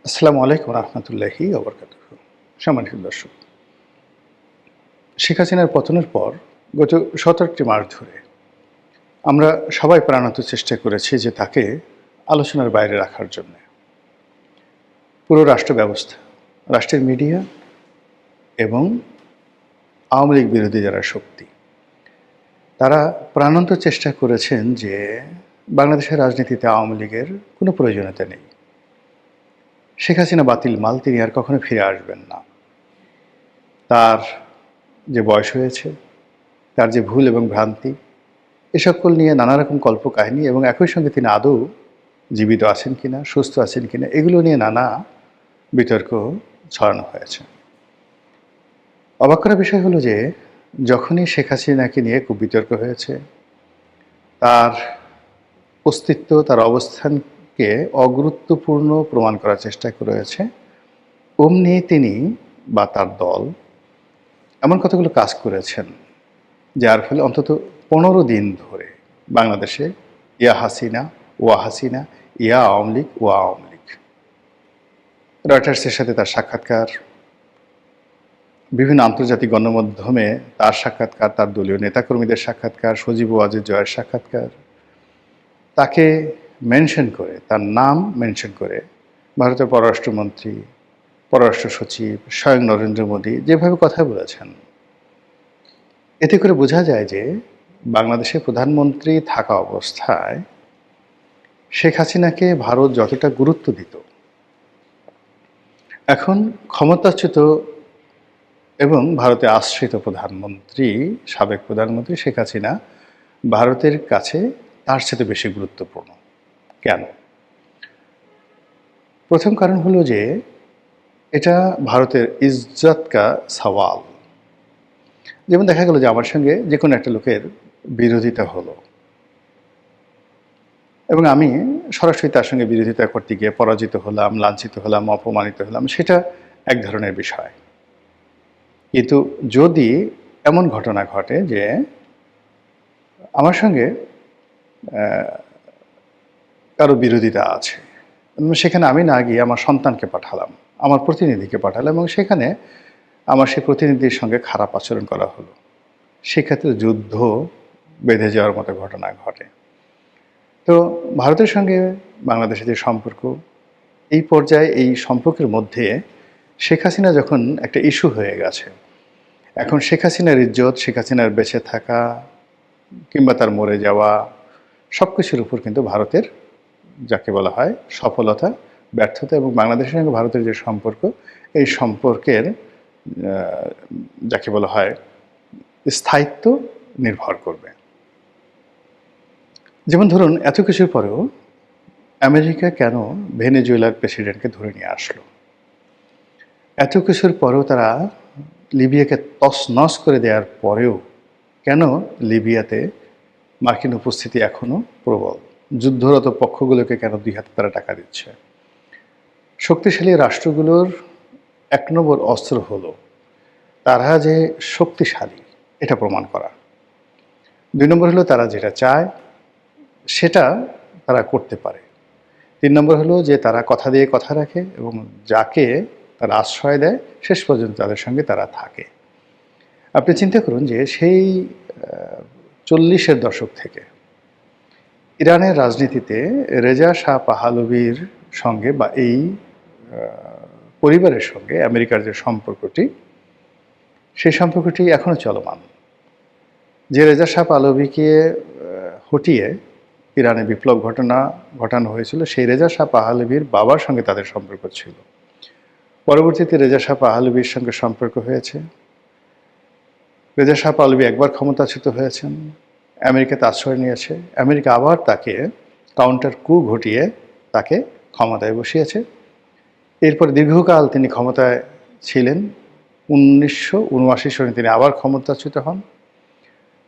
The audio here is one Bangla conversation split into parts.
আসসালামু আলাইকুম রহমতুল্লাহি ওবরকাতুহু। সম্মানিত দর্শক, শেখ হাসিনার পতনের পর গত ১৭টি মাস ধরে আমরা সবাই প্রাণান্ত চেষ্টা করেছি যে তাকে আলোচনার বাইরে রাখার জন্য। পুরো রাষ্ট্র ব্যবস্থা, রাষ্ট্রের মিডিয়া এবং আওয়ামী লীগ বিরোধী যারা শক্তি, তারা প্রাণান্ত চেষ্টা করেছেন যে বাংলাদেশের রাজনীতিতে আওয়ামী লীগের কোনো প্রয়োজনীয়তা নেই। শেখ হাসিনা বাতিল মাল, তিনি আর কখনো ফিরে আসবেন না। তার যে বয়স হয়েছে, তার যে ভুল এবং ভ্রান্তি, এ সকল নিয়ে নানা রকম কল্পকাহিনী এবং একই সঙ্গে তিনি আদৌ জীবিত আছেন কিনা, সুস্থ আছেন কিনা, এগুলো নিয়ে নানা বিতর্ক ছড়ানো হয়েছে। অবাক করার বিষয় হলো যে যখনই শেখ হাসিনাকে নিয়ে খুব বিতর্ক হয়েছে, তার অস্তিত্ব, তার অবস্থানকে অগুরুত্বপূর্ণ প্রমাণ করার চেষ্টা করেছে, অমনি তিনি বা তার দল এমন কতগুলো কাজ করেছেন যার ফলে অন্তত ১৫ দিন ধরে বাংলাদেশে ইয়া হাসিনা ওয়া হাসিনা, ইয়া আওয়ামী লীগ ওয়া আওয়ামী লীগ। রয়টার্সের সাথে তার সাক্ষাৎকার, বিভিন্ন আন্তর্জাতিক গণমাধ্যমে তার সাক্ষাৎকার, তার দলীয় নেতাকর্মীদের সাক্ষাৎকার, সজীব ওয়াজেদ জয়ের সাক্ষাৎকার, তাকে মেনশন করে, তার নাম মেনশন করে ভারতের পররাষ্ট্রমন্ত্রী, পররাষ্ট্র সচিব, স্বয়ং নরেন্দ্র মোদী যেভাবে কথা বলেছেন, এতে করে বোঝা যায় যে বাংলাদেশের প্রধানমন্ত্রী থাকা অবস্থায় শেখ হাসিনাকে ভারত যতটা গুরুত্ব দিত, এখন ক্ষমতাচ্যুত এবং ভারতে আশ্রিত প্রধানমন্ত্রী, সাবেক প্রধানমন্ত্রী শেখ হাসিনা ভারতের কাছে তার সাথে বেশি গুরুত্বপূর্ণ। কেন? প্রথম কারণ হলো যে এটা ভারতের ইজ্জত কা সওয়াল। যেমন দেখা গেল যে আমার সঙ্গে যে কোনো একটা লোকের বিরোধিতা হলো এবং আমি সরাসরি তার সঙ্গে বিরোধিতা করতে গিয়ে পরাজিত হলাম, লাঞ্ছিত হলাম, অপমানিত হলাম, সেটা এক ধরনের বিষয়। কিন্তু যদি এমন ঘটনা ঘটে যে আমার সঙ্গে কারো বিরোধিতা আছে, সেখানে আমি না গিয়ে আমার সন্তানকে পাঠালাম, আমার প্রতিনিধিকে পাঠালাম এবং সেখানে আমার সেই প্রতিনিধির সঙ্গে খারাপ আচরণ করা হলো, সেক্ষেত্রে যুদ্ধ বেঁধে যাওয়ার মতো ঘটনা ঘটে। তো ভারতের সঙ্গে বাংলাদেশের যে সম্পর্ক, এই পর্যায়ে এই সম্পর্কের মধ্যে শেখ হাসিনা যখন একটা ইস্যু হয়ে গেছে, এখন শেখ হাসিনার ইজ্জত, শেখ হাসিনার বেঁচে থাকা কিংবা তার মরে যাওয়া, সব কিছুর উপর কিন্তু ভারতের যাকে বলা হয় সফলতা, ব্যর্থতা এবং বাংলাদেশের সঙ্গে ভারতের যে সম্পর্ক, এই সম্পর্কের যাকে বলা হয় স্থায়িত্ব নির্ভর করবে। যেমন ধরুন, এত কিছুর পরেও আমেরিকা কেন ভেনেজুয়েলার প্রেসিডেন্টকে ধরে নিয়ে আসলো? এত কিছুর পরেও তারা লিবিয়াকে তছনছ করে দেওয়ার পরেও কেন লিবিয়াতে মার্কিন উপস্থিতি এখনও প্রবল? যুদ্ধরত পক্ষগুলোকে কেন ২ হাতে তারা টাকা দিচ্ছে? শক্তিশালী রাষ্ট্রগুলোর ১ নম্বর অস্ত্র হলো তারা যে শক্তিশালী, এটা প্রমাণ করা। ২ নম্বর হলো তারা যেটা চায় সেটা তারা করতে পারে। ৩ নম্বর হলো যে তারা কথা দিয়ে কথা রাখে এবং যাকে তারা আশ্রয় দেয় শেষ পর্যন্ত তাদের সঙ্গে তারা থাকে। আপনি চিন্তা করুন যে সেই ৪০-এর দশক থেকে ইরানের রাজনীতিতে রেজা শাহ পাহলভির সঙ্গে বা এই পরিবারের সঙ্গে আমেরিকার যে সম্পর্কটি, সেই সম্পর্কটি এখনও চলমান। যে রেজা শাহ পাহলভিকে হটিয়ে ইরানে বিপ্লব ঘটানো হয়েছিল, সেই রেজা শাহ পাহলভির বাবার সঙ্গে তাদের সম্পর্ক ছিল। পরবর্তীতে রেজা শাহ পাহলভির সঙ্গে সম্পর্ক হয়েছে। রেজা শাহ পাহলভি একবার ক্ষমতাচ্যুত হয়েছেন, আমেরিকাতে আশ্রয় নিয়েছে, আমেরিকা আবার তাকে কাউন্টার কু ঘটিয়ে তাকে ক্ষমতায় বসিয়েছে। এরপর দীর্ঘকাল তিনি ক্ষমতায় ছিলেন। ১৯৭৯ সালে তিনি আবার ক্ষমতাচ্যুত হন,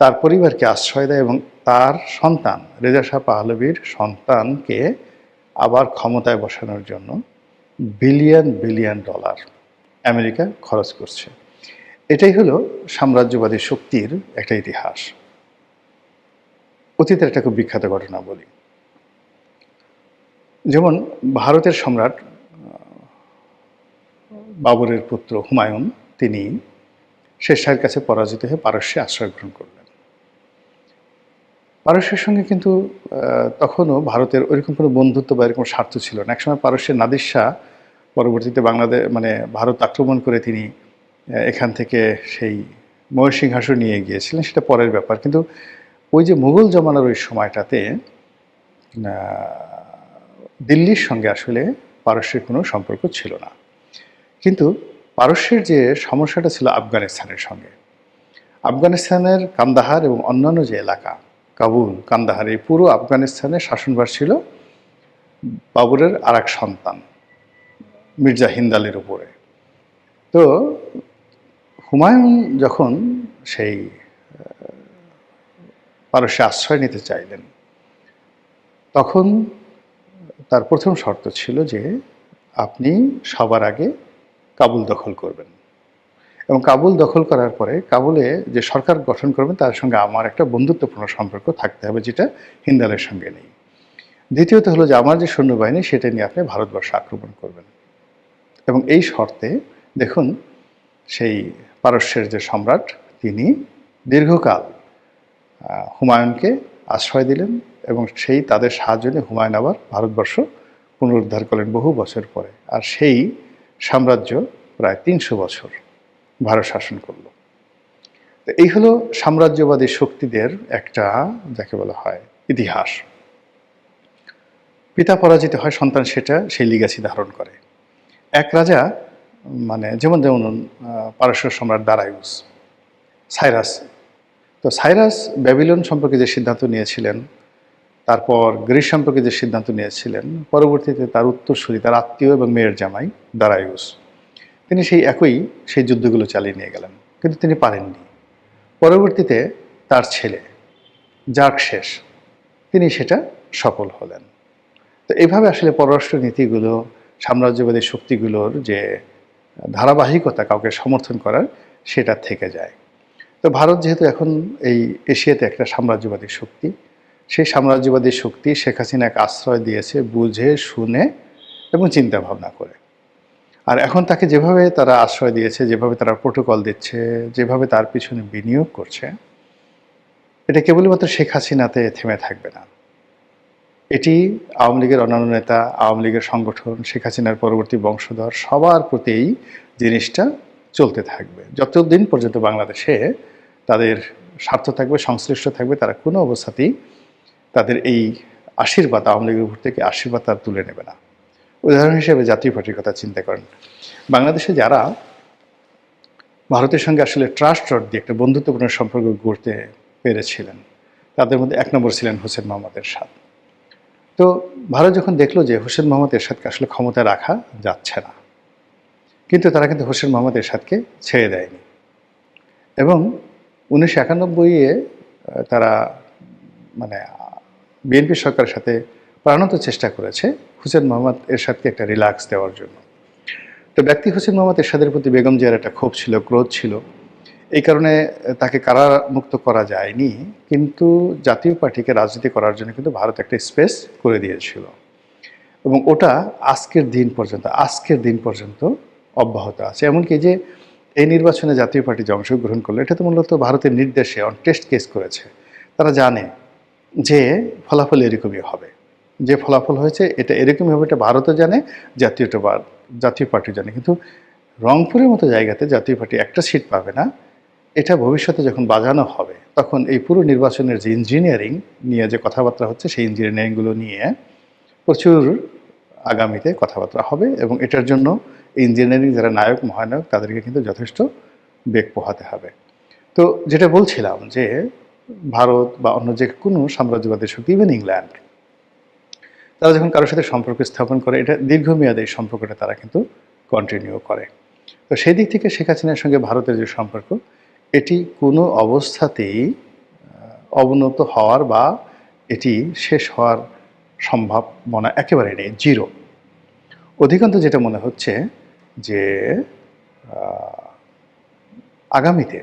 তার পরিবারকে আশ্রয় দেয় এবং তার সন্তান রেজা শাহ পাহলভির সন্তানকে আবার ক্ষমতায় বসানোর জন্য বিলিয়ন বিলিয়ন ডলার আমেরিকা খরচ করছে। এটাই হলো সাম্রাজ্যবাদী শক্তির একটা ইতিহাস। অতীতের একটা খুব বিখ্যাত ঘটনা বলি। যেমন ভারতের সম্রাট বাবরের পুত্র হুমায়ুন তিনি শের শাহের কাছে পরাজিত হয়ে পারস্যে আশ্রয় গ্রহণ করলেন। পারস্যের সঙ্গে কিন্তু তখনও ভারতের ওইরকম কোনো বন্ধুত্ব বা এরকম স্বার্থ ছিল না। একসময় পারস্যের নাদির শাহ পরবর্তীতে বাংলাদেশ মানে ভারত আক্রমণ করে তিনি এখান থেকে সেই ময়ূরসিংহাসন নিয়ে গিয়েছিলেন, সেটা পরের ব্যাপার। কিন্তু ওই যে মুঘল জমানার ওই সময়টাতে দিল্লির সঙ্গে আসলে পারস্যের কোনো সম্পর্ক ছিল না। কিন্তু পারস্যের যে সমস্যাটা ছিল আফগানিস্তানের সঙ্গে, আফগানিস্তানের কান্দাহার এবং অন্যান্য যে এলাকা কাবুল, কান্দাহার, এই পুরো আফগানিস্তানের শাসনভার ছিল বাবরের আর এক সন্তান মির্জা হিন্দ আলীর উপরে। তো হুমায়ুন যখন সেই পারস্যে আশ্রয় নিতে চাইলেন, তখন তার প্রথম শর্ত ছিল যে আপনি সবার আগে কাবুল দখল করবেন, এবং কাবুল দখল করার পরে কাবুলে যে সরকার গঠন করবেন তার সঙ্গে আমার একটা বন্ধুত্বপূর্ণ সম্পর্ক থাকতে হবে, যেটা হিন্দালের সঙ্গে নেই। দ্বিতীয়ত হলো যে আমার যে সৈন্যবাহিনী সেটা নিয়ে আপনি ভারতবর্ষ আক্রমণ করবেন। এবং এই শর্তে দেখুন সেই পারস্যের যে সম্রাট তিনি দীর্ঘকাল হুমায়ুনকে আশ্রয় দিলেন, এবং সেই তাদের সাহায্য নিয়ে হুমায়ুন আবার ভারতবর্ষ পুনরুদ্ধার করলেন বহু বছর পরে। আর সেই সাম্রাজ্য প্রায় ৩০০ বছর ভারত শাসন করল। তো এই হলো সাম্রাজ্যবাদী শক্তিদের একটা, যাকে বলা হয়, ইতিহাস। পিতা পরাজিত হয়, সন্তান সেটা সেই লিগাসি ধারণ করে। এক রাজা মানে যেমন পারস্য সম্রাট দারায়ুস, সাইরাস। তো সাইরাস ব্যাবিলন সম্পর্কে যে সিদ্ধান্ত নিয়েছিলেন, তারপর গ্রিস সম্পর্কে যে সিদ্ধান্ত নিয়েছিলেন, পরবর্তীতে তার উত্তরসূরি, তার আত্মীয় এবং মেয়ের জামাই দারায়ুস, তিনি সেই যুদ্ধগুলো চালিয়ে নিয়ে গেলেন, কিন্তু তিনি পারেননি। পরবর্তীতে তার ছেলে জার্কশেস তিনি সেটা সফল হলেন। তো এইভাবে আসলে পররাষ্ট্র নীতিগুলো, সাম্রাজ্যবাদী শক্তিগুলোর যে ধারাবাহিকতা কাউকে সমর্থন করার, সেটা থেকে যায়। তো ভারত যেহেতু এখন এই এশিয়াতে একটা সাম্রাজ্যবাদী শক্তি, সেই সাম্রাজ্যবাদী শক্তি শেখ হাসিনাকে আশ্রয় দিয়েছে বুঝে শুনে এবং চিন্তা ভাবনা করে। আর এখন তাকে যেভাবে তারা আশ্রয় দিয়েছে, যেভাবে তারা প্রোটোকল দিচ্ছে, যেভাবে তার পিছনে বিনিয়োগ করছে, এটা কেবলমাত্র শেখ হাসিনাতে থেমে থাকবে না। এটি আওয়ামী লীগের অন্যান্য নেতা, আওয়ামী লীগের সংগঠন, শেখ হাসিনার পরবর্তী বংশধর সবার প্রতি এই জিনিসটা চলতে থাকবে। যতদিন পর্যন্ত বাংলাদেশে তাদের স্বার্থ থাকবে, সংশ্লিষ্ট থাকবে, তারা কোনো অবস্থাতেই তাদের এই আশীর্বাদ, আওয়ামী লীগের উপর থেকে আশীর্বাদ তারা তুলে নেবে না। উদাহরণ হিসেবে জাতীয় পার্টির কথা চিন্তা করেন। বাংলাদেশে যারা ভারতের সঙ্গে আসলে ট্রাস্ট দিয়ে একটা বন্ধুত্বপূর্ণ সম্পর্ক গড়তে পেরেছিলেন, তাদের মধ্যে এক নম্বর ছিলেন হোসেন মোহাম্মদ এরশাদ। তো ভারত যখন দেখলো যে হোসেন মোহাম্মদ এরশাদকে আসলে ক্ষমতায় রাখা যাচ্ছে না, কিন্তু তারা কিন্তু হোসেন মোহাম্মদ এরশাদকে ছেড়ে দেয়নি, এবং 1991-এ তারা মানে বিএনপি সরকারের সাথে প্রাণান্ত চেষ্টা করেছে হোসেন মোহাম্মদ এরশাদকে একটা রিল্যাক্স দেওয়ার জন্য। তো ব্যক্তি হোসেন মোহাম্মদ এরশাদের প্রতি বেগম জিয়ার একটা ক্ষোভ ছিল, ক্রোধ ছিল, এই কারণে তাকে কারামুক্ত করা যায়নি। কিন্তু জাতীয় পার্টিকে রাজনীতি করার জন্য কিন্তু ভারত একটা স্পেস করে দিয়েছিল, এবং ওটা আজকের দিন পর্যন্ত অব্যাহত আছে। এমনকি যে এই নির্বাচনে জাতীয় পার্টি যে অংশগ্রহণ করলো, এটা তো মূলত ভারতের নির্দেশে অন টেস্ট কেস করেছে। তারা জানে যে ফলাফল এরকমই হবে, যে ফলাফল হয়েছে এটা এরকমই হবে, এটা ভারতও জানে, জাতীয় পার্টি জানে। কিন্তু রংপুরের মতো জায়গাতে জাতীয় পার্টি একটা সিট পাবে না, এটা ভবিষ্যতে যখন বাজানো হবে তখন এই পুরো নির্বাচনের যে ইঞ্জিনিয়ারিং নিয়ে যে কথাবার্তা হচ্ছে, সেই ইঞ্জিনিয়ারিংগুলো নিয়ে প্রচুর আগামীতে কথাবার্তা হবে, এবং এটার জন্য ইঞ্জিনিয়ারিং যারা নায়ক মহানায়ক তাদেরকে কিন্তু যথেষ্ট বেগ পোহাতে হবে। তো যেটা বলছিলাম যে ভারত বা অন্য যে কোনো সাম্রাজ্যবাদী শক্তি, ইভেন ইংল্যান্ড, তারা যখন কারোর সাথে সম্পর্ক স্থাপন করে, এটা দীর্ঘমেয়াদে এই সম্পর্কটা তারা কিন্তু কন্টিনিউ করে। তো সেই দিক থেকে শেখ হাসিনার সঙ্গে ভারতের যে সম্পর্ক, এটি কোনো অবস্থাতেই অবনত হওয়ার বা এটি শেষ হওয়ার সম্ভাবনা একেবারে নেই, জিরো। অধিকাংশ যেটা মনে হচ্ছে যে আগামীতে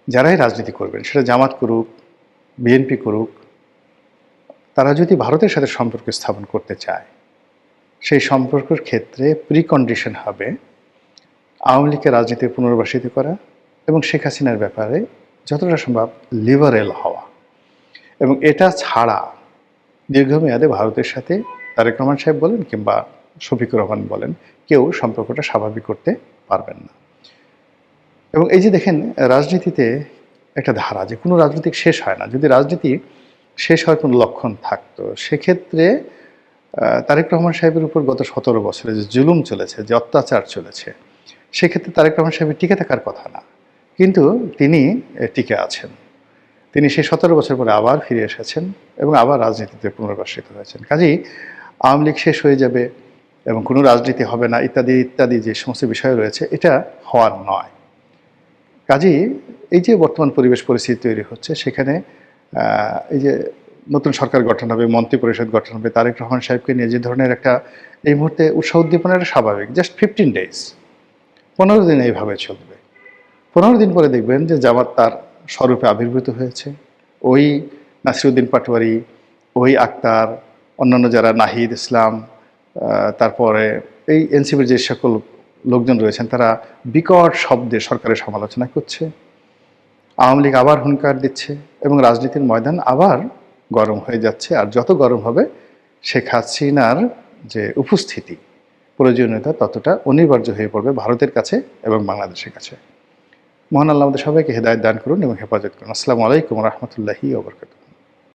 যারাই রাজনীতি করবেন, সেটা জামাত করুক, বিএনপি করুক, তারা যদি ভারতের সাথে সম্পর্ক স্থাপন করতে চায়, সেই সম্পর্কের ক্ষেত্রে প্রিকন্ডিশন হবে আওয়ামী লীগের রাজনীতি পুনর্বাসিত করা এবং শেখ হাসিনার ব্যাপারে যতটা সম্ভব লিবারেল হওয়া। এবং এটা ছাড়া দীর্ঘমেয়াদে ভারতের সাথে তারেক রহমান সাহেব বলেন কিংবা শফিকুর রহমান বলেন, কেউ সম্পর্কটা স্বাভাবিক করতে পারবেন না। এবং এই যে দেখেন, রাজনীতিতে একটা ধারা যে কোনো রাজনীতি শেষ হয় না। যদি রাজনীতি শেষ হওয়ার কোনো লক্ষণ থাকতো, সেক্ষেত্রে তারেক রহমান সাহেবের উপর গত 17 বছরে যে জুলুম চলেছে, যে অত্যাচার চলেছে, সেক্ষেত্রে তারেক রহমান সাহেবের টিকে থাকার কথা না, কিন্তু তিনি টিকে আছেন। তিনি সেই 17 বছর পরে আবার ফিরে এসেছেন এবং আবার রাজনীতিতে পুনর্বাসিত হয়েছেন। কাজেই আওয়ামী লীগ শেষ হয়ে যাবে এবং কোনো রাজনীতি হবে না ইত্যাদি ইত্যাদি যে সমস্ত বিষয় রয়েছে, এটা হওয়ার নয়। কাজেই এই যে বর্তমান পরিবেশ পরিস্থিতি তৈরি হচ্ছে, সেখানে এই যে নতুন সরকার গঠন হবে, মন্ত্রিপরিষদ গঠন হবে, তারেক রহমান সাহেবকে নিয়ে যে ধরনের একটা এই মুহূর্তে উৎসাহ উদ্দীপনাটা স্বাভাবিক। জাস্ট 15 ডেজ, 15 দিন এইভাবে চলবে। 15 দিন পরে দেখবেন যে জামাত তার স্বরূপে আবির্ভূত হয়েছে। ওই নাসিরুদ্দিন পাটোয়ারি, ওই আক্তার, অন্যান্য যারা নাহিদ ইসলাম, তারপরে এই এনসিপির যে সকল লোকজন রয়েছেন, তারা বিকট শব্দে সরকারের সমালোচনা করছে। আওয়ামী লীগ আবার হুঙ্কার দিচ্ছে এবং রাজনীতির ময়দান আবার গরম হয়ে যাচ্ছে। আর যত গরম হবে, শেখ হাসিনার যে উপস্থিতি, প্রয়োজনীয়তা ততটা অনিবার্য হয়ে পড়বে ভারতের কাছে এবং বাংলাদেশের কাছে। মহান আল্লাহ আমাদের সবাইকে হেদায়েত দান করুন এবং হেফাজত করুন। আসসালামু আলাইকুম রহমতুল্লাহি ওয়া বারাকাতুহু।